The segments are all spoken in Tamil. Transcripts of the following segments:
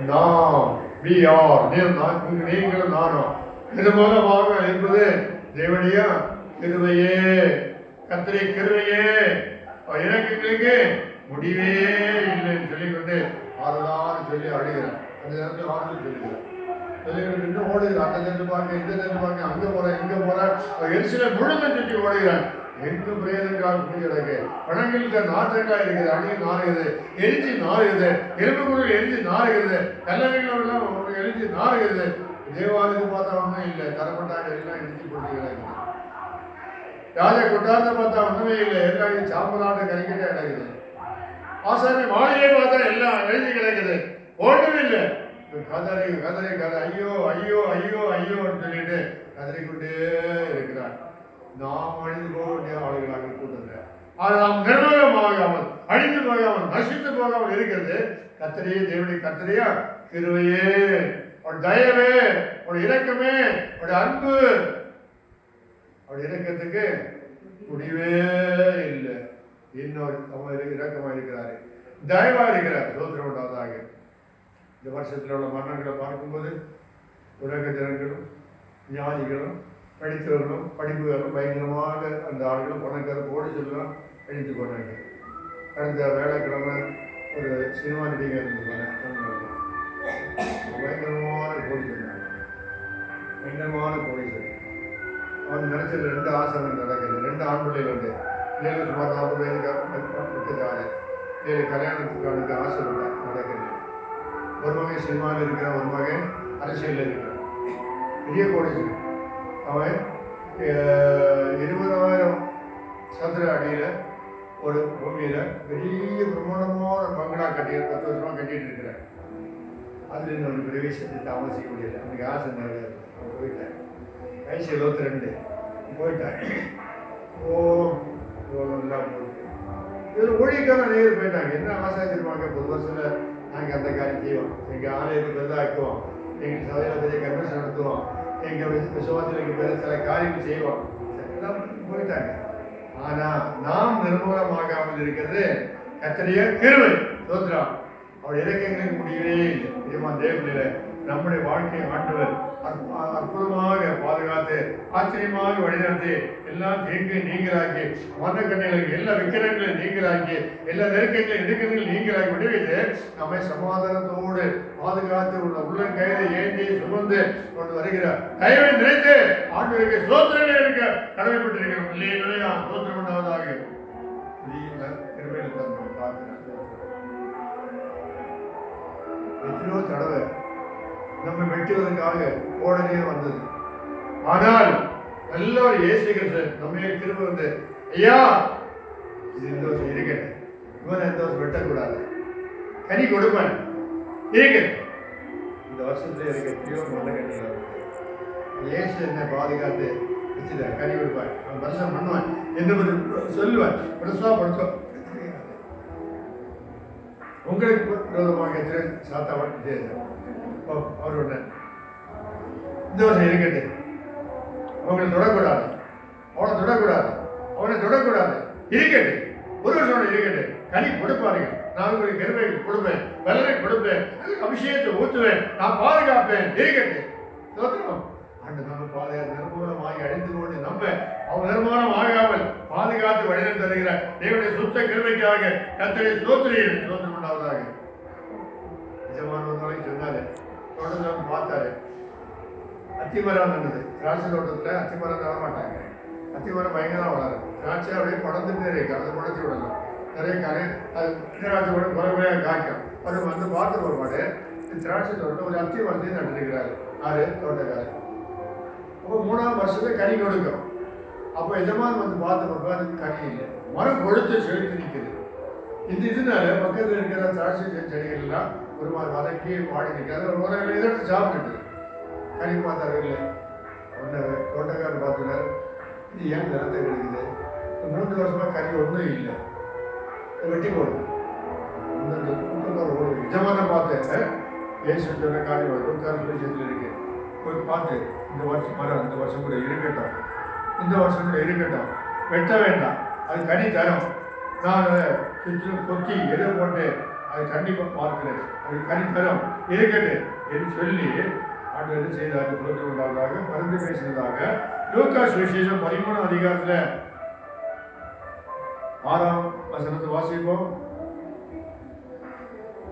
நாம் நீங்களும் நானும் இது மூலமாக என்பது தேவனுடைய கிருபையே, கர்த்தருடைய கிருபையே, இறக்கங்களுக்கு முடிவே இல்லைன்னு சொல்லிக்கொண்டு ஆறுதான் சொல்லி அழுகிறார். அந்த நேரத்தில் ஆறுதல் சொல்லுகிறார். இன்னும் ஓடுகிறார். அந்த நேரத்தில் பார்க்க, இந்த நேரத்தில் பார்க்க, அங்கே போகிறேன், இங்கே போகிறேன், எரிசில முழுமை சுற்றி ஓடுகிறார். எங்கு பிரேதங்கால் கூடியடக்கு பணங்களுக்கு நாற்றங்காய் இருக்குது, அடியில் நாறுகிறது, எரிஞ்சு நாறுகிறது, எலும்பு குரல் எரிஞ்சு நாறுகிறது, கல்லறைகளெல்லாம் எரிஞ்சு நாறுகிறது. தேவாலயத்தை பார்த்தா ஒன்றும் இல்லை, தரப்பட்டாங்க எல்லாம் இடிச்சு போட்டு கிடக்குது. ராஜா கொட்டாரத்தை பார்த்தா ஒன்றுமே இல்லை, எல்லாம் சாம்பலாட்ட கறிக்கிட்டே கிடக்குது. ஆசாமி மாளிகையை பார்த்தா எல்லாம் எழுதி கிடக்குது, ஒன்றும் இல்லை. கதறி கதறி கதை ஐயோ ஐயோ ஐயோ ஐயோன்னு சொல்லிட்டு கதறிக்கொண்டே இருக்கிறார். நாம் அழிந்து போக வேண்டிய ஆளுகளாக கூட்டுங்க. ஆனால் நாம் நிர்மூலமாகாமல், அழிந்து போகாமல், நசித்து போகாமல் இருக்கிறது கர்த்தரையே, தேவனுடைய கர்த்தரையா கிருபையே, அவருடைய தயவே, அவருடைய இரக்கமே, அவருடைய அன்பு. அவருடைய இரக்கத்துக்கு முடிவே இல்லை. இன்னொரு இரக்கமாக இருக்கிறாரு, தயவா இருக்கிறார். சோதனை உண்டாவதாக. இந்த வருஷத்தில் உள்ள மரணங்களை பார்க்கும்போது உலக ஜனங்களும் ஞானிகளும் படித்தவர்களும் படிப்புகளும் பயங்கரமாக அந்த ஆளுகளும் பணக்கார கோடி சொல்லலாம் அழித்து போனாங்க. கடந்த வேலைக்கிழமை ஒரு சினிமா நடிகர் இருந்தது, பயங்கரமான கோடி சொன்னாங்க, பயங்கரமான கோடி சொல்லி அவன் நினைச்சது 2 ஆசனம் நடக்குது. 2 ஆண் பிள்ளைகள் உண்டு. ஏழு சுமார் 40 வயதுக்கு 7 கல்யாணத்துக்கான ஆசை நடக்குது. ஒரு மகன் சினிமாவில் இருக்கிற, ஒரு மகன் அரசியலில் இருக்கிறான். பெரிய கோடீஸ்வரன். அவன் 20,000 சதுர அடியில் ஒரு பூமியில் பெரிய பிரமாண்டமான பங்களா கட்டி 10 வருஷமாக கட்டிகிட்டு இருக்கிறான். அதில் இன்னொரு பிரவேசத்தை தாமசிக்க முடியல. அவனுக்கு ஆசை நிறைய. அவன் போயிட்டான். வயசு 72 போயிட்டான். எல்லாம் போயிட்டு இதில் ஊழியக்கான நேர் போயிட்டாங்க. என்ன ஆசை வச்சிருப்பாங்க? 10 வருஷத்தில் நாங்கள் அந்த காரியம் செய்வோம், எங்கள் ஆலயத்துக்கு பெரிதாக்குவோம், எங்கள் சபையில் பெரிய கன்வென்ஷன் நடத்துவோம், எங்கள் விசுவாசத்துக்கு பெரிய சில காரியங்கள் செய்வோம். எல்லாம் போயிட்டாங்க. ஆனால் நாம் நிர்மூலமாகாமல் இருக்கிறது கர்த்தருடைய கிருபை. சோத்ரம் அவருடைய இலக்கியங்களுக்கு முடியவே இல்லை. நிஜமான தேவனில் நம்முடைய வாழ்க்கையை ஆண்டவர் அற்புதமாக பாதுகாத்து ஆச்சரியமாக வழிநடத்தி எல்லாம் தீங்கு நீங்களாக்கி, மரணக்கண்ணிகளுக்கு எல்லா விக்கிரங்களையும் நீங்களாக்கி, எல்லா நெருக்கங்களையும் இடுக்கங்களையும் நீங்களாக்கி விடுவித்து நம்மை சமாதானத்தோடு பாதுகாத்து உள்ள உள்ளங்கையில ஏந்தி சுமந்து கொண்டு வருகிறார். தயவை நினைத்து ஆண்டவருக்கு சோத்திரங்களே இருக்க கடமைப்பட்டிருக்கிறோம். இல்லையா? சோத்திரம் உண்டாவதாக. எத்தனையோ தடவை நம்ம வெட்டுவதற்காக ஓடனே வந்தது. ஆனால் எல்லாரும் இயேசு கிறிஸ்து நம்ம திரும்ப வந்து, ஐயா இது இந்த வருஷம் இருக்கேன், இவன் இந்த வருஷம் வெட்டக்கூடாது, கனி கொடுப்பேன் இருக்கேன். இந்த வருஷத்துல எனக்கு எப்படியோ நல்ல கனி இயேசு என்னை பாதுகாத்து வச்சுத கனி கொடுப்பான். அவன் வருஷம் பண்ணுவான், என்ன சொல்லுவான், பெருசா படிச்சோம். உங்களுக்கு விரோதமாக சாத்தாவன் அவர் ஒன்று இந்த வருஷம் இருக்கட்டு, அவங்களை தொடக்கூடாது, அவனை தொடக்கூடாது, அவனை தொடக்கூடாது, இருக்கட்டு, ஒரு வருஷம் இருக்கட்டு, கனி கொடுப்பாருங்க. நான் உங்களுக்கு கருவை கொடுப்பேன், வெள்ளரை கொடுப்பேன், அபிஷேகத்தை ஊற்றுவேன், நான் பாதுகாப்பேன், இருக்கட்டு. தோற்றணும் அன்று நம்ம பாதுகாத்து நிர்மூலமாகி அழிந்து கொண்டு நம்ம அவன் நிர்மாணம் ஆகாமல் பாதுகாத்து வழிநடத்தி தருகிறார். தேவனுடைய சுத்த கிருபைக்காக கர்த்தரை ஸ்தோத்திரிக்கிறேன். ஸ்தோத்திரம் உண்டாவதாக. நிஜமானவர்களை சொன்னாரு, தோட்டத்தை பார்த்தாரு, அத்திமரம் இருந்தது. திராட்சை தோட்டத்தில் அத்திமரம் தர மாட்டாங்க. அத்திமரம் பயங்கரம் வளரும். திராட்சை அப்படியே படந்துட்டே இருக்கு, அதை படத்து விடலாம். நிறைய கரை அது திராட்சை கூட குறையாக காய்க்கும். அவர் வந்து பார்த்து ஒருபாடு திராட்சை தோட்டம் ஒரு அத்தி மரத்தையும் நட்டுருக்கிறாரு. ஆறு தோட்டக்காரர். அப்போ 3ஆம் வருஷத்துல கனி கொடுக்கும். அப்போ எஜமான் வந்து பார்த்து அது கனி இல்லை, மரம் கொழுத்து செழித்து நிற்குது. இதனால பக்கத்தில் இருக்கிற திராட்சை செடிகள் எல்லாம் ஒரு மாதிரி வதக்கி வாடி நிற்காது. ஒரு இதற்கு சாப்பிட்டுட்டு கனி பார்த்தாரு இல்லை. ஒன்று தோட்டக்காரர் பார்த்துனார், இது ஏன் நிலத்தை கிடைக்குது, 3 வருஷமா கனி ஒன்றும் இல்லை, வெட்டி போடும். எஜமான பார்த்தேன், ஏசு சொன்ன காரியம் விஷயத்தில் இருக்கு. போய் பார்த்து இந்த வருஷம் மரம் இந்த வருஷம் கூட இருக்கட்டும், இந்த வருஷம் கூட இருக்கட்டும், வெட்ட வேண்டாம், அது கனி தரும். நான் சுற்றிலும் கொத்தி எதை போட்டு அதை கண்டிப்பாக பார்க்கிறேன், அது கனித்தரம் இருக்கட்டு என்று சொல்லி ஆண்டவர் என்ன செய்தார்? புரிந்து கொண்டதாக பரிந்து பேசினதாக லூக்கா சுவிசேஷம் 13 அதிகாரத்தில் 6ஆம் வசனத்தை வாசிப்போம்.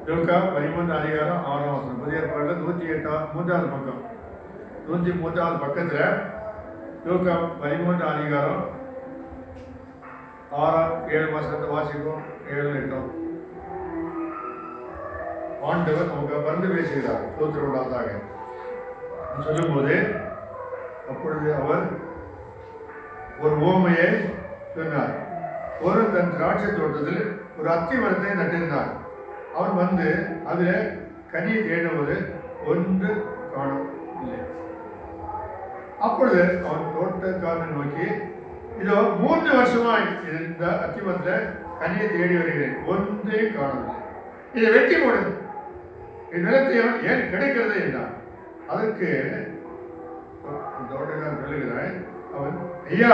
லூக்கா 13 அதிகாரம் 6ஆம் வசனம். புதிய ஏற்பாட்டில் 103வது பக்கம், 103வது பக்கத்தில் லூக்கா 13 அதிகாரம் 6-7 வசனத்தை வாசிப்போம். 7-8 ஆண்டவர் நமக்கு பரிந்து பேசுகிறார். ஸ்தோத்திரம் உண்டாவதாக சொல்லும்போது, அப்பொழுது அவர் ஒரு உவமையை சொன்னார். ஒரு தன் திராட்சை தோட்டத்தில் ஒரு அத்தி மரத்தை நட்டிருந்தார். அவன் வந்து அதில் கனியை தேடும்போது ஒன்று காணவில்லை. அப்பொழுது அவன் தோட்டக்காரனை நோக்கி, இதோ 3 வருஷமாய் இந்த அத்தி மரத்தில் கனியை தேடி வருகிறேன், ஒன்றையும் காணவில்லை, இதை வெட்டி போடு, இந்நிலத்தையும் ஏன் கிடைக்கிறது என்றான். அதற்கு தோட்டக்காரன் சொல்லுகிறான், அவன், ஐயா,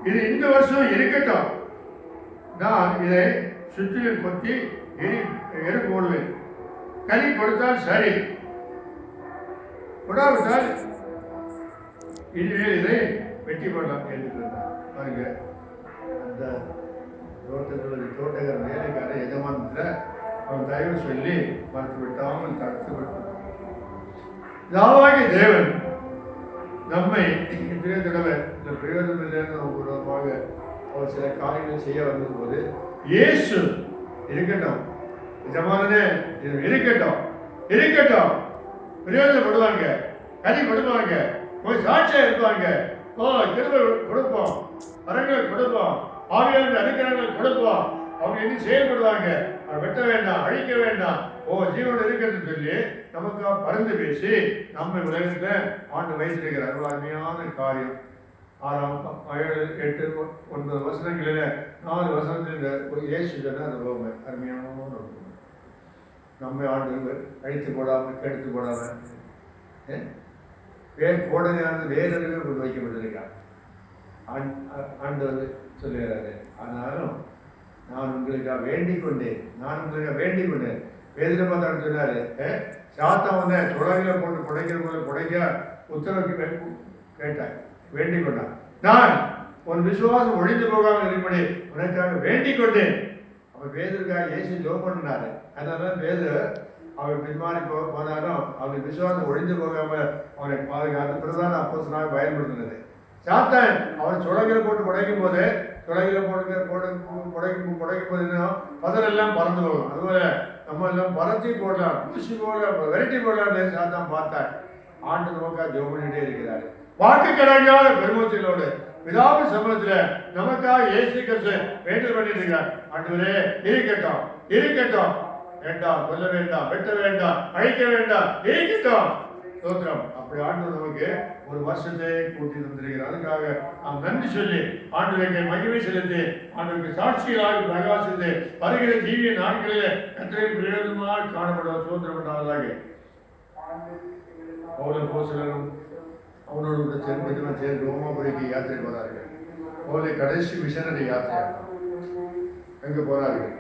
இது இந்த வருஷம் இருக்கட்டும், நான் இதை சுற்றிலும் கொத்தி எரு போடுவேன், கனி கொடுத்தால் சரி, கொடாவிட்டால் இனிமேல் இதை வெட்டி போடலாம் என்று சொன்னார். பாருங்க, அந்த தோட்டக்காரன் வேலைக்காரன் எஜமானத்தில் அவன் தயவு சொல்லி மறுத்து விட்டாமல் தடுத்து விட்டான். யாவாகிய தேவன் நம்மை இன்றைய தடவை இந்த பிரயோஜனம் இல்லைன்னு உருவமாக அவர் சில காரியங்கள் செய்ய வந்தபோது, இயேசு இருக்கட்டும், எஜமானனே இருக்கட்டும், இருக்கட்டும், பிரயோஜனப்படுவாங்க, கனி கொடுப்பாங்க, போய் சாட்சியா இருப்பாங்க, கிருபை கொடுப்போம், வரங்களை கொடுப்போம், ஆவியான அதிகாரங்களை கொடுப்போம், அவங்க இன்னும் செயல்படுவாங்க, வெட்ட வேண்டாம், அழிக்க வேண்டாம், ஜீவனோடு இருக்கிறது சொல்லி நமக்கு பரிந்து பேசி நம்ம உலகத்தில் ஆண்டு வைத்திருக்கிறார். ஒரு அருமையான காரியம். 6, 7, 8, 9 வசனங்களில் 4 வசனத்தில் இயேசு சொன்ன அந்த உவமை அருமையான நம்ம ஆண்டு அழித்து போடாமல் கெடுத்து போடாமல் கோடனையானது வேறவே கொண்டு வைக்கப்பட்டிருக்கார். ஆண்டு வந்து சொல்லுகிறாரு, ஆனாலும் நான் உங்களுக்காக வேண்டிக் கொண்டேன், நான் உங்களுக்காக வேண்டிக் கொண்டேன். வேதில பார்த்தான்னு சொன்னாரு, சாத்தம் வந்து சுழகில போட்டு புடைக்கிற போது புடைக்க உத்தரவுக்கு கேட்டார், வேண்டிக் கொண்டான். நான் உன் விசுவாசம் ஒழிந்து போகாமல் இருப்படி உனக்காக வேண்டிக் கொண்டேன். அவன் வேதற்காக இயேசு ஜெபம் பண்ணினாரு. அதனால வேத அவர் பின்மாறி போனாலும் அவன் விசுவாசம் ஒழிந்து போகாமல் அவனை பாதுகாத்து பிரதான அப்போஸ்தலனாக பயன்படுத்தினது. சாத்தான் அவன் சுழகில போட்டு புடைக்கும் போது சுழகில புடைக்கும் போது பதரெல்லாம் பறந்து போகும். அதுபோல நம்ம எல்லாம் பறத்தி போடலாம், பூசி போடலாம், வெரைட்டி போடலாம் சாத்தான் பார்த்தார். ஆண்டு நமக்காக ஜெபம் பண்ணிட்டே இருக்கிறார். வாக்கு கிடைக்காத பெருமூச்சலோடு பிதாவின் சமூகத்தில் நமக்காக இயேசு கிறிஸ்து வேண்டுதல் பண்ணிட்டு இருக்கிறார். ஆண்டவரே இருக்கட்டும், இருக்கட்டும், வேண்டாம், கொல்ல வேண்டாம், வெட்ட வேண்டாம், அழிக்க வேண்டாம், இருக்கட்டும். ஸ்தோத்திரம். அப்படி ஆண்டவர் நமக்கு ஒரு வருஷத்தை கூட்டி தந்திருக்கிறார். அதுக்காக நாம் நன்றி சொல்லி ஆண்டவருக்கு மகிமை செலுத்தி ஆண்டவருக்கு சாட்சிகளாக பிரகாசித்து வருகிற ஜீவிய நாட்களிலே கர்த்தரின் பிரயோஜனமாக காணப்படுவார். ஸ்தோத்திரம் பண்ணாததாக பவுல் அப்போஸ்தலரும் அவனோடு கூட சேர்ந்து ரோமாபுரிக்கு யாத்திரை போறார்கள். பவுலை கடைசி மிஷனரி யாத்திரை எங்க போறார்கள்.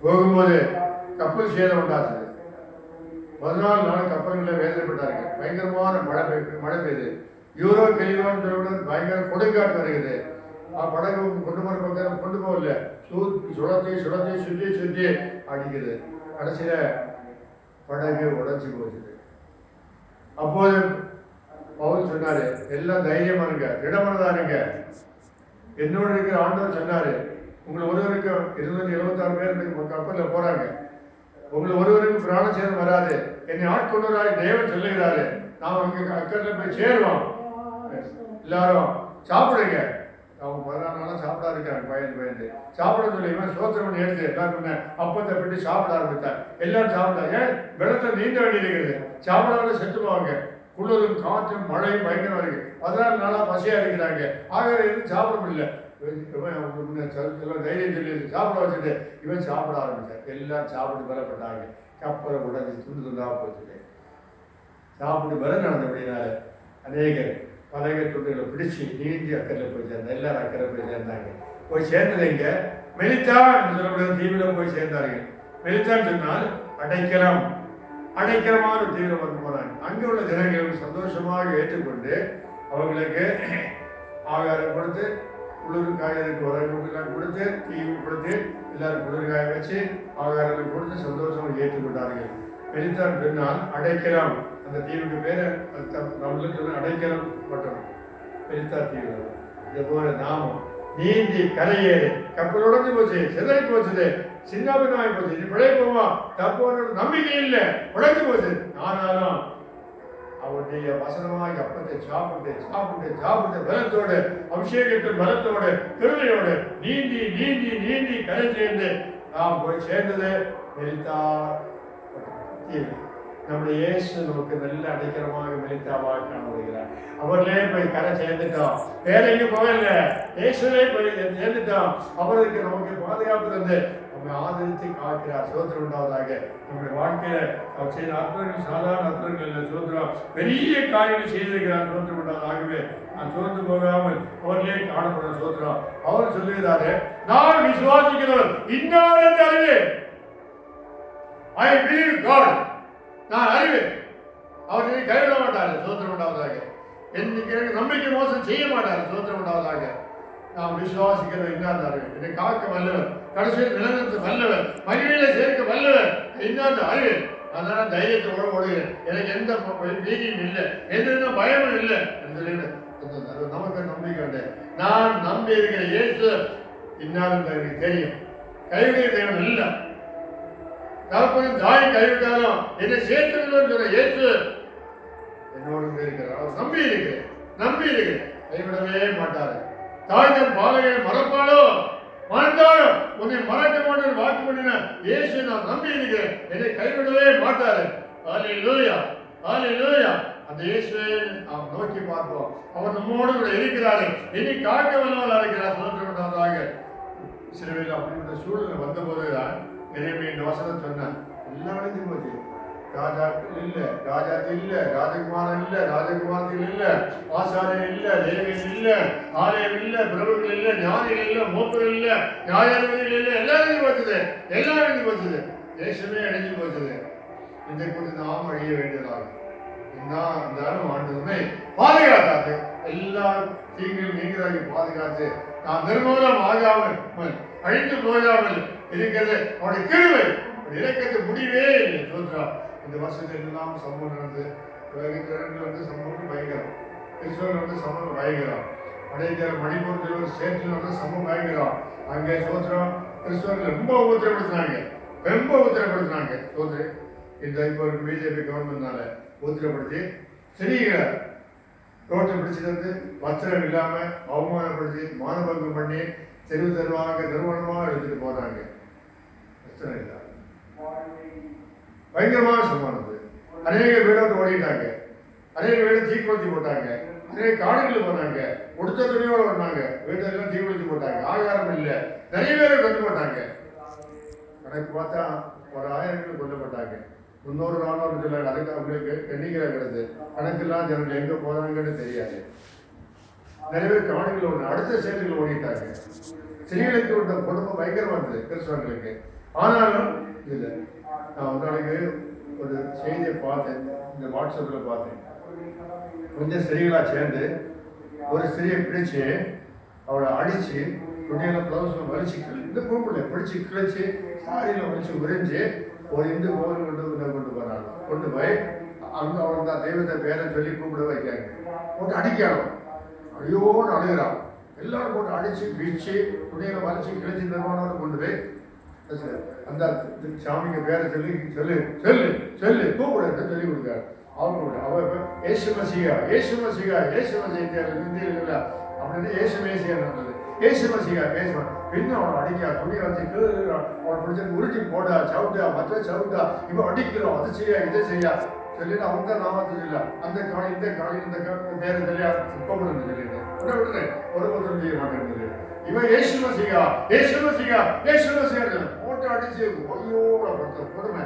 போகும்போது கப்பல் சேதம் உண்டாச்சு. 14 நாள் கப்பல்களில் வேதனைப்பட்டார்கள். பயங்கரமான மழை பெய்யுது. யூரோ கெலிவான்னு சொல்லிவிட்டு பயங்கர கொடுங்காட்டு வருகிறது. படகு கொண்டு போகல, சுழத்தி சுற்றி அடிக்குது. கடைசியில படகு உடைச்சி போச்சுது. அப்போது பவுல் சொன்னாரு, எல்லாம் தைரியமா இருங்க, திடமனதா இருங்க. என்னோட இருக்கிற ஆண்டவர் சொன்னாரு, உங்களை ஒருவருக்கு 276 பேர் கப்பலில் போறாங்க, உங்களை ஒருவருக்கு பிராண சேதம் வராது, என்னை ஆட்கொண்டவராய் தேவன் சொல்லுகிறாரு, நாம் அங்கே அக்கறையில் போய் சேருவோம், எல்லாரும் சாப்பிடுங்க. அவங்க 14 நாளாக சாப்பிட இருக்காங்க, பயந்து சாப்பிட சொல்லி இவன் சோத்திரம் எடுத்து எல்லாருமே அப்பத்தை விட்டு சாப்பிட ஆரம்பித்தார். எல்லாரும் சாப்பிட்டாங்க. வெள்ளத்தில் நீந்த வேண்டியிருக்கிறது, சாப்பிடாத செத்து போவாங்க. குளிரும் காற்றும் மழையும் பயங்கரம் இருக்கு. 14 நாளாக பசியா இருக்கிறாங்க. ஆகிற எதுவும் சாப்பிட முடியல. தைரியம் சொல்லி சாப்பிட வச்சுட்டு இவன் சாப்பிட ஆரம்பிச்சார். எல்லாம் சாப்பிட்டு பலப்பட்டாங்க. கப்பலை உடஞ்சி துண்டாக போச்சுட்டு சாப்பிட்டு பல நடந்தபடினால அநேகர் பலக துண்டுகளை பிடிச்சி நீந்தி அக்கறையில் போய் சேர்ந்தாங்க. எல்லாரும் அக்கறை போய் சேர்ந்தாங்க. போய் சேர்ந்தது இங்க மெலித்தா என்று சொல்லக்கூடிய தீவிரம் போய் சேர்ந்தார்கள். மெலித்தான் சொன்னால் அடைக்கலம், அடைக்கலமான தீவிரம் வந்து போனாங்க. அங்கே உள்ள ஜனங்கள் சந்தோஷமாக ஏற்றுக்கொண்டு அவங்களுக்கு ஆகாரம் கொடுத்து, குளிர் காயதுக்கு உரங்கெல்லாம் கொடுத்து, தீவு கொடுத்து, எல்லாரும் குளிர் காய வச்சு ஆகாரத்தை கொடுத்து சந்தோஷமாக ஏற்றுக்கொண்டார்கள். மெலித்தான் சொன்னால் அடைக்கலம், அந்த தீவுக்கு பேரு நம்மளுக்கு சொன்ன அடைக்கலம் பட்டணம் மெலித்தா தீவு. இது போல நாமும் நீந்தி கரையேறி கப்பல் உடஞ்சு போச்சு, சிதறி போச்சுது, சின்ன பின்னாய் போச்சு, இது பிழைப்போமா தப்போட நம்பிக்கை இல்லை, உடைஞ்சு போச்சு. ஆனாலும் அவருடைய வசனமாய் அப்பத்தை சாப்பிட்டு சாப்பிட்டு சாப்பிட்டு பலத்தோடு, அபிஷேகத்தின் பலத்தோடு, கிருபையோடு நீந்தி நீந்தி நீந்தி கரை சேர்ந்து நாம் போய் சேர்ந்தது மெலித்தா தீவு. நம்முடைய இயேசு நமக்கு நல்ல அடைக்கலமாக மெலித்தாவாக காணப்படுகிறார். அவர்களே போய் கரை சேர்ந்துட்டோம், வேற எங்கேயும் போகல, இயேசுலே போய் சேர்ந்துட்டோம். அவருக்கு நமக்கு பாதுகாப்பு தந்து நம்மை ஆதரித்து காக்கிறார். சோதனை உண்டாவதாக. நம்முடைய வாழ்க்கையில அவர் செய்த அற்புதங்கள் சாதாரண அற்புதங்கள் இல்லை, சோதரம் பெரிய காரியங்கள் செய்திருக்கிறார். சோதனை உண்டாவதாகவே நான் சோர்ந்து போகாமல் அவர்களே காணப்படுற சோதரம். அவர் சொல்லுகிறாரு, நான் விசுவாசிக்கிறவர் இன்னார் என்று அறிவேன். I believe God. நான் அறிவேன். அவர் கைவிட மாட்டாரு. சோத்திரம் உண்டாவதாக. எனக்கு நம்பிக்கை மோசம் செய்ய மாட்டாரு. சோத்திரம் உண்டாவதாக. நாம் விசுவாசிக்கிற இன்னார் என்னை காக்க வல்லவர், கடைசியில் நிலநிறுத்த வல்லவர், மகிமையில சேர்க்க வல்லவர் இன்னார் அறிவேன். அதனால தைரியத்தை ஓடுகிறேன். எனக்கு எந்த பீதியும் இல்லை, எந்த பயமும் இல்லை என்று நமக்கு நம்பிக்கை உண்டு. நான் நம்பி இருக்கிற இயேசு இன்னார் எனக்கு தெரியும். கைவிட தேவன் இல்லை. தகப்பனும் தாய் கைவிட்டாலும் என்னை சேர்த்துக்கணும்னு சொன்ன இயேசு என்னோடு இருக்கிறார். அவர் நம்பி இருக்கிறேன், நம்பி இருக்கிறேன், கைவிடவே மாட்டாரு. தாய் தன் பாலகை மறப்பாளோ மறந்தாலோ உன்னை மறக்க மாட்டேன் வாக்கு பண்ணின இயேசு நான் நம்பி இருக்கிறேன், என்னை கைவிடவே மாட்டாரு. ஹல்லேலூயா, ஹல்லேலூயா. அந்த இயேசுவை நாம் நோக்கி பார்ப்போம். அவர் நம்மோடு கூட இருக்கிறாரு, இனி காக்க வல்லவராக இருக்கிறார். சோதனையாக சிறுவையில் அப்படிப்பட்ட சூழ்நிலை வந்த போதுதான் இந்த வசனம் சொன்னான். எல்லாம் அழிஞ்சு போச்சு. ராஜாக்கள் இல்லை, ராஜாக்கள் இல்லை, ராஜகுமாரன் இல்லை, ராஜகுமாரத்தில் இல்லை, ஆசாரியர் இல்லை, லேவியர் இல்லை, ஆலயம் இல்லை, பிரபுகள் இல்லை, ஞானிகள் இல்லை, மூப்பர்கள் இல்லை, நியாயாதிபதிகள் இல்லை. எல்லாம் அழிஞ்சு போச்சுது, எல்லாம் அழிஞ்சு போச்சுது. தேசமே அழிஞ்சு போச்சுது. இதை குறித்து நாம் அழிய வேண்டியதாகும். இருந்தாலும் ஆண்டவனை பாதுகாத்தாது, எல்லா தீங்கும் நீங்களாகி பாதுகாத்து நாம் நிர்மூலம் ஆகாமல் அழிந்து போகாமல் இருக்கிறது அவருடைய கிருபை. இலக்கத்தை முடிவே இல்லை. சோத்ரா இந்த வருஷத்தில் எல்லாம் சம்பவம் நடந்து உலகத்திலிருந்து வந்து சம்பவம் பயங்கரம், கிறிஸ்தவர்கள் வந்து சம்பவம் பயங்கரம், அடைக்கிற மணிப்பூரத்தில் சேற்றில் வந்து சம்பவம் பயங்கரம். அங்கே சோத்ரம் கிறிஸ்தவர்கள் ரொம்ப உத்தரப்படுத்தினாங்க, ரொம்ப உத்தரப்படுத்தினாங்க. சோத்ரு இந்த இப்போ பிஜேபி கவர்மெண்ட்னால உத்தரப்படுத்தி ஸ்திரீகளை ரோட்டை பிடிச்சிட்டு வந்து வஸ்திரம் இல்லாமல் அவமானப்படுத்தி மானபங்கம் பண்ணி தெருவு தெருவாக நிறுவனமாக எடுத்துட்டு போனாங்க. வஸ்திரம் இல்லாமல் பயங்கரமான சமானது. அநேக வீடோடு ஓடிட்டாங்க, அநேக வீடு தீக்குளிச்சு போட்டாங்க, அநேக காடுகளுக்கு போனாங்க, உடுத்த துணியோடு வந்தாங்க, வீட்டெல்லாம் தீக்குளிச்சு போட்டாங்க, ஆகாரம் இல்லை, நிறைய பேரை கொண்டு போட்டாங்க. கணக்கு பார்த்தா ஒரு 1000 பேர் கொல்லப்பட்டாங்க. 300 400 சொல்லாங்க. அதுக்கு அவங்களுக்கு எண்ணிக்கை கிடந்து கணக்கெல்லாம் ஜனங்கள் எங்கே போகிறாங்கன்னு தெரியாது. நிறைய பேர் காடுகள் ஓடு, அடுத்த சேட்டுகள் ஓடிட்டாங்க. ஸ்திரீகளுக்கு உள்ள குடும்பம் பயங்கரமாக இருந்தது கிறிஸ்தவர்களுக்கு. ஆனாலும் இல்லை. நான் ஒரு நாளைக்கு ஒரு செய்தியை பார்த்தேன், இந்த வாட்ஸ்அப்பில் பார்த்தேன். கொஞ்சம் ஸ்திரீகளாக சேர்ந்து ஒரு ஸ்திரியை பிடிச்சி அவளை அடித்து துணியில் ப்ளவுஸில் வலிச்சு இந்த பூம்பில் பிடிச்சி கிழிச்சு சாரியில் வலிச்சு உறிஞ்சி ஒரு இந்து கோவில் கொண்டு போகிறாங்க. கொண்டு போய் அங்கே அவன் தான் தெய்வத்தை பேரை சொல்லி கூப்பிட வைக்காங்க. போட்டு அடிக்கணும், ஐயோன்னு அழுகிறான். எல்லாரும் போட்டு அடித்து பிடிச்சி துணியில் வலிச்சு கிழிச்சு நிர்வாணோடு கொண்டு போய் அந்த சாமிக்கு பேரை சொல்லி சொல்லு சொல்லு சொல்லு கூப்பிடுன்னு சொல்லி கொடுக்காரு. அவர் ஏசு மசிகா ஏசு மசிகா ஏசு மசிகா இந்தியில் அப்படின்னு ஏசு மேசியா நடந்தது. ஏசு மசிகா பேசுவான். பின்ன அவனை அடிக்கா, துணியை வச்சு அவனை பிடிச்சி உருட்டி போடா, சவுட்டா, மற்ற சவுட்டா, இப்போ அடிக்கிறோம், அது செய்யா இதை செய்யா சொல்லிட்டு அவங்க தான் நாமத்தை சொல்ல அந்த காணி இந்த காணி இந்த பேரை சொல்லியா கூப்பிடுன்னு சொல்லிட்டு உடனே விட்டுறேன். ஒரு ஒருத்தர் செய்ய மாட்டேங்குது. இவன் ஏசு மசிகா ஏசு மசிகா ஏசு மசிகா போட்டு அடிச்சு ஐயோட படுத்த கொடுமை.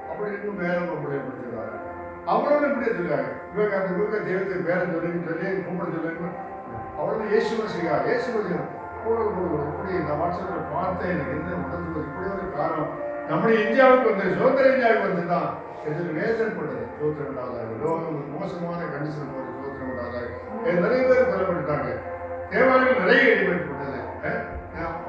அப்படி இருக்கும் பேரை பிடிச்சிருக்காங்க. அவங்களும் இப்படியே சொல்லுவாங்க. இவங்க அந்த குறுக்க தெய்வத்துக்கு பேரை சொல்லி கும்பிட சொல்லுங்க. அவளும் ஏசு மசிகா ஏசு மசிகா இப்படி இந்த வாட்ஸ்அப்பில் பார்த்தேன். எனக்கு என்ன நடந்தது இப்படி ஒரு காரணம் நம்முடைய இந்தியாவுக்கு வந்து சுதந்திர இந்தியாவுக்கு வந்து தான் எதிர் வேதனை போட்டது. சோத்திரம் உண்டாவதாக. லோகம் மோசமான கண்டிஷன் போது சோத்திரம் உண்டாவதாக. நிறைய பேர் கொல்லப்பட்டாங்க. தேவாலயம் நிறைய இடிபட்டுவிட்டது.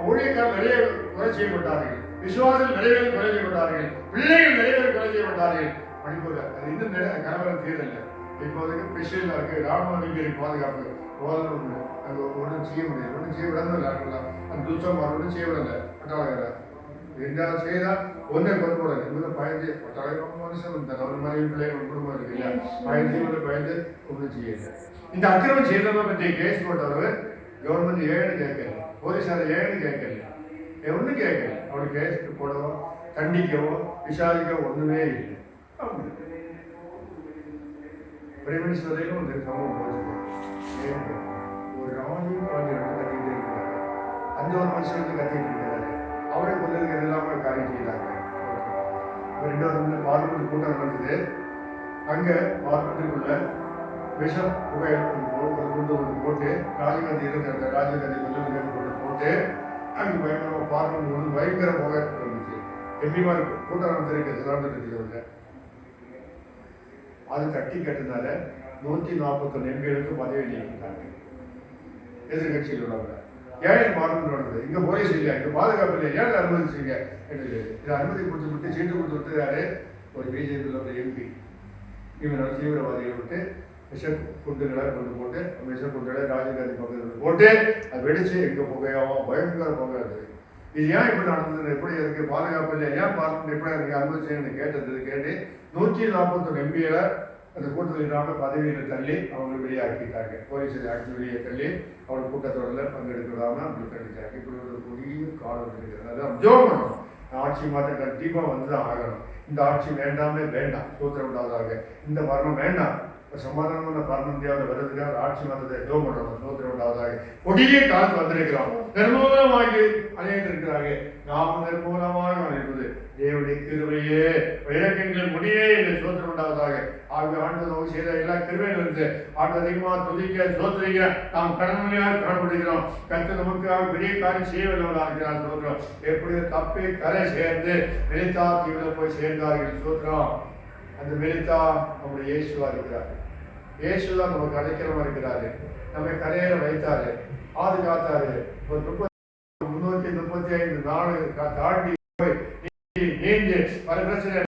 ஊழியக்காரர் நிறைய கொலை செய்யப்பட்டார்கள். விசுவாசிகள் நிறைய பேர் கொலை செய்யப்பட்டார்கள். பிள்ளைகள் நிறைய பேர் கொலை செய்யப்பட்டார்கள். மணிப்பூர் அது இன்னும் கலவரம் தீரலை. இப்போதைக்கு ஸ்பெஷலாக இருக்குது. ராணுவ அதிகாரி பாதுகாப்பு போதனை அங்கே ஒன்றும் செய்ய முடியாது. ஒன்றும் செய்ய விடணும். அந்த துச்சமாக ஒன்றும் செய்ய விடலை. பட்டாளர் ரெண்டாவது செய்தால் ஒன்றே கொண்டு போடாது. இவங்க பயந்து பட்டாளர் மனுஷன் இருந்தார். அவர் மாதிரி பிள்ளைங்க குடும்பம் இருக்கு இல்லையா, பயந்து ஒன்றும் செய்யலை. இந்த அக்கிரமம் செய்தவரை பற்றி கேஸ் போட்டவர் கவர்மெண்ட் ஏன்னு கேட்கல, போலீஸார் ஏன்னு கேட்கல, ஒன்றும் கேட்கல. அவருக்கு கேஸ் போடவோ கண்டிக்கவோ விசாரிக்கவோ ஒன்றுமே இல்லை. பிரைமினிஸ்டர் வரைக்கும் ஒரு சம்பவம் போச்சு. ஒரு ராஜீவ் காந்தி கத்திட்டு இருக்கிறாரு. அந்த ஒரு மனுஷன் வந்து கத்திட்டு இருக்கிறாரு. அவரை கொண்டதுக்கு எல்லாமே காரியம் செய்தாங்க. ரெண்டாவது பார்லிமெண்ட் கூட்டம் நடந்தது. அங்கே பார்லிமெண்ட்டுக்குள்ள விஷம் புகை கொண்டு போட்டு ராஜீவ்காந்தி இருக்கிற ராஜீவ்காந்தி கொண்டு போட்டு அங்கே பயங்கரமாக பார்லிமெண்ட் வந்து பயங்கர புகை இருந்துச்சு. எப்படிமா இருக்கும் கூட்டம் நடந்திருக்கு நடந்துட்டு. அது தட்டி கட்டினால 141 எம்பிகளுக்கு பதவி நீக்கிட்டாங்க எதிர்கட்சியில் உள்ளவங்க. ஏன் பார்லிமெண்ட் நடந்தது? இங்கே போலீஸ் இல்லையா, இங்கே பாதுகாப்பு இல்லையா, ஏன் அனுமதிச்சிங்க? இதை அனுமதி கொடுத்து விட்டு சீட்டு கொடுத்து விட்டு யாரு ஒரு பிஜேபியில் ஒரு எம்பி இவங்க தீவிரவாதிகளை விட்டு விஷ குண்டுகளை கொண்டு போட்டு விஷ குண்டுகளை ராஜீவ்காந்தி பக்கத்தில் போட்டு அது வெடிச்சு எங்கே புகையாவும் பயங்கர புகை இருக்குது. இது ஏன் இப்படி நடந்தது? எப்படி இருக்கு? பாதுகாப்பு இல்லை, ஏன் பார்லிமெண்ட் எப்படி இருக்கு அனுமதிச்சு கேட்டு 141 எம்பிகளை அந்த கூட்டத்தில் இல்லாமல் பதவியில் தள்ளி அவங்க வெளியாக்கிட்டாங்க. போலீஸ் வெளியே தள்ளி அவங்க கூட்டத்தொடரில் பங்கெடுக்கிறதாம அப்படி கண்டிச்சாங்க. இப்படி ஒரு பெரிய காலம் இருக்கிறது. அதான் ஜோம் பண்ணணும். ஆட்சி மாற்றம் கண்டிப்பாக வந்து தான் ஆகணும். இந்த ஆட்சி வேண்டாமே வேண்டாம், சூத்திரம் உண்டாவதாக. இந்த மரணம் வேண்டாம். சமாதானமான பரணம் இந்தியாவில் வருவதற்காக ஆட்சி மாற்றத்தை ஜோம் பண்ணணும், சூத்திரம் உண்டாவதாக. கொடிய காலத்து வந்திருக்கிறோம். நிர்மூலமாகி அணைந்திருக்கிறார்கள். நாமும் நிர்மூலமாக அணைப்பது தேவனுடைய கிருபையே, இலக்கங்கள் முடியே இல்லை, சோத்திரம் உண்டாவதாக. ஆண்டு நோய் செய்த எல்லா கிருபைகள் இருந்து ஆண்டு அதிகமாக துதிக்க சோத்திரிக்க நாம் கடமையாக காணப்படுகிறோம். கத்து நமக்காக பெரிய காரியம் செய்யவில்லை இருக்கிறார். சோத்திரம். எப்படி தப்பி கரை சேர்ந்து மெலித்தா தீவில் போய் சேர்ந்தார்கள். சோத்திரம். அந்த மெலித்தா நம்முடைய இயேசுவா இருக்கிறார். இயேசுதான் நமக்கு அடைக்கிறவா இருக்கிறாரு. நம்மை கரையேற வைத்தாரு, பாதுகாத்தாரு. ஒரு 335 நாள் தாண்டி போய் நீந்தி பல பிரச்சனை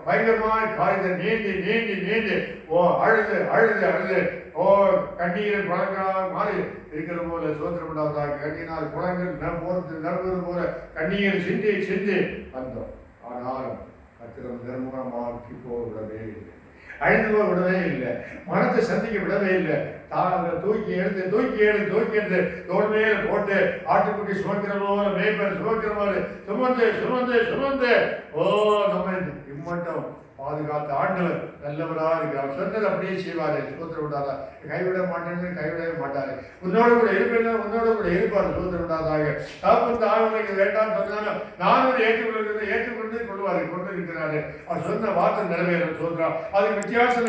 பயங்கரமான காரியத்தை நீந்தி அழுது கண்ணீர் குளங்களாக மாறி இருக்கிற போல சோத்திரம் உண்டாவதாக. கண்ணினால் குளங்கள் நம்புவது போல கண்ணீர் சிந்தி வந்தோம். ஆனாலும் அத்திரம் தர்மமாக்கி போகவிடவே இல்லை, அழிந்து போக விடவே இல்லை, மனத்தை சந்திக்க விடவே இல்லை. தூக்கி எடுத்து தோல் மேல போட்டு ஆட்டுக்குட்டி சுமக்கிற போல மேய்ப்பர் சுமக்கிற போல சுமந்து நம்ம இம்மட்டம் பாதுகாத்த ஆண்டவர் நல்லவராக இருக்கிறார். சொன்னது அப்படியே செய்வாரு. சோத்திரம் விடாதா. கைவிட கைவிடவே மாட்டாரு. உன்னோட கூட இருப்பார். சோத்திரம் விடாதாக. தாப்பத்து ஆளுநருக்கு வேண்டாம் சொன்னாலும் நானும் ஏற்றுக்கொண்டு கொண்டு இருக்கிறாரு. அவர் சொன்ன வார்த்தை நிறைவேறும். சோத்திரம். அதுக்கு வித்தியாசம்